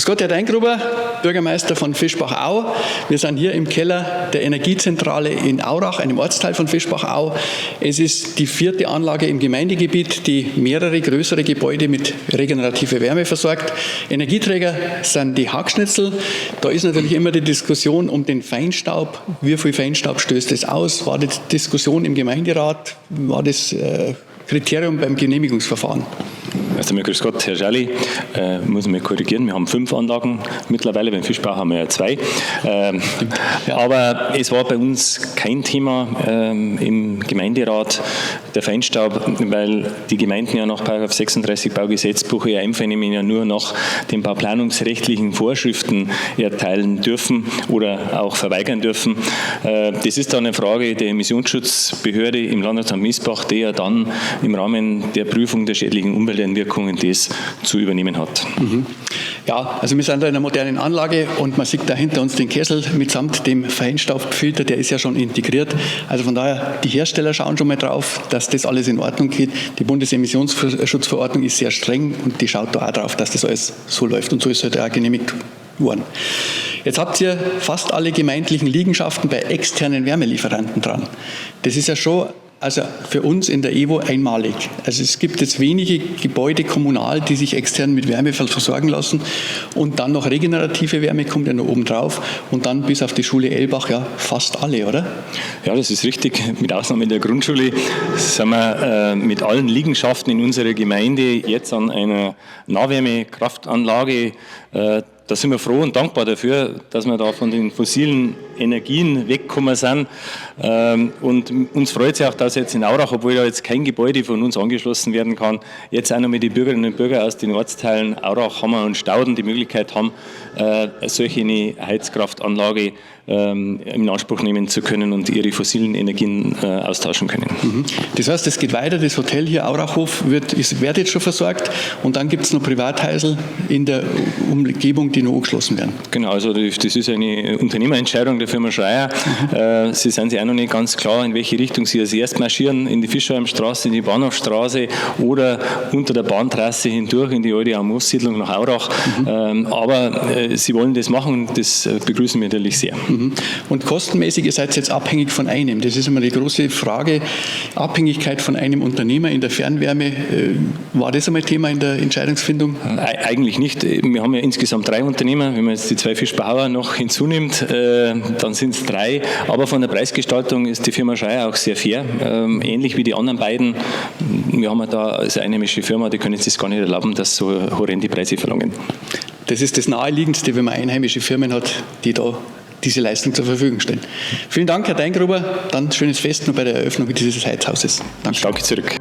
Grüß Gott, Herr Deingruber, Bürgermeister von Fischbach-Au. Wir sind hier im Keller der Energiezentrale in Aurach, einem Ortsteil von Fischbach-Au. Es ist die 4. Anlage im Gemeindegebiet, die mehrere größere Gebäude mit regenerativer Wärme versorgt. Energieträger sind die Hackschnitzel. Da ist natürlich immer die Diskussion um den Feinstaub. Wie viel Feinstaub stößt es aus? War die Diskussion im Gemeinderat? War das Kriterium beim Genehmigungsverfahren? Also, grüß Gott, Herr Scherli, muss ich mich korrigieren, wir haben 5 Anlagen mittlerweile, beim Fischbach haben wir ja 2. Aber es war bei uns kein Thema im Gemeinderat der Feinstaub, weil die Gemeinden ja nach § 36 Baugesetzbuch ihr Einvernehmen ja nur nach den bauplanungsrechtlichen Vorschriften erteilen dürfen oder auch verweigern dürfen. Das ist dann eine Frage der Emissionsschutzbehörde im Landratsamt Miesbach, der ja dann im Rahmen der Prüfung der schädlichen Umwelteinwirkungen das zu übernehmen hat. Ja, also wir sind da in einer modernen Anlage und man sieht da hinter uns den Kessel mitsamt dem Feinstaubfilter, der ist ja schon integriert. Also von daher, die Hersteller schauen schon mal drauf, dass das alles in Ordnung geht. Die Bundesemissionsschutzverordnung ist sehr streng und die schaut da auch drauf, dass das alles so läuft und so ist heute auch genehmigt worden. Jetzt habt ihr fast alle gemeindlichen Liegenschaften bei externen Wärmelieferanten dran. Das ist ja schon für uns in der EWO einmalig. Also es gibt jetzt wenige Gebäude kommunal, die sich extern mit Wärme versorgen lassen und dann noch regenerative Wärme kommt ja noch oben drauf und dann bis auf die Schule Elbach ja fast alle, oder? Ja, das ist richtig. Mit Ausnahme der Grundschule sind wir mit allen Liegenschaften in unserer Gemeinde jetzt an einer Nahwärmekraftanlage. Da sind wir froh und dankbar dafür, dass wir da von den fossilen Energien weggekommen sind. Und uns freut es ja auch, dass jetzt in Aurach, obwohl da jetzt kein Gebäude von uns angeschlossen werden kann, jetzt auch noch mit den Bürgerinnen und Bürgern aus den Ortsteilen Aurach, Hammer und Stauden die Möglichkeit haben, solche eine Heizkraftanlage in Anspruch nehmen zu können und ihre fossilen Energien austauschen können. Das heißt, es geht weiter, das Hotel hier Aurachhof wird jetzt schon versorgt und dann gibt es noch Privathäusl in der Umgebung, die noch angeschlossen werden. Genau, also das ist eine Unternehmerentscheidung der Firma Schreier. Sie sind sich auch noch nicht ganz klar, in welche Richtung sie als erst marschieren, in die Fischheimstraße, in die Bahnhofstraße oder unter der Bahntrasse hindurch in die alte Amos-Siedlung nach Aurach. Aber sie wollen das machen und das begrüßen wir natürlich sehr. Und kostenmäßig, ihr seid jetzt abhängig von einem. Das ist immer die große Frage. Abhängigkeit von einem Unternehmer in der Fernwärme. War das einmal Thema in der Entscheidungsfindung? Eigentlich nicht. Wir haben ja insgesamt 3 Unternehmer. Wenn man jetzt die 2 Fischbachauer noch hinzunimmt, dann sind es 3. Aber von der Preisgestaltung ist die Firma Schreier auch sehr fair. Ähnlich wie die anderen beiden. Wir haben ja da als einheimische Firma, die können sich das gar nicht erlauben, dass so horrende Preise verlangen. Das ist das Naheliegendste, wenn man einheimische Firmen hat, die da diese Leistung zur Verfügung stellen. Vielen Dank, Herr Deingruber. Dann schönes Fest noch bei der Eröffnung dieses Heizhauses. Danke zurück.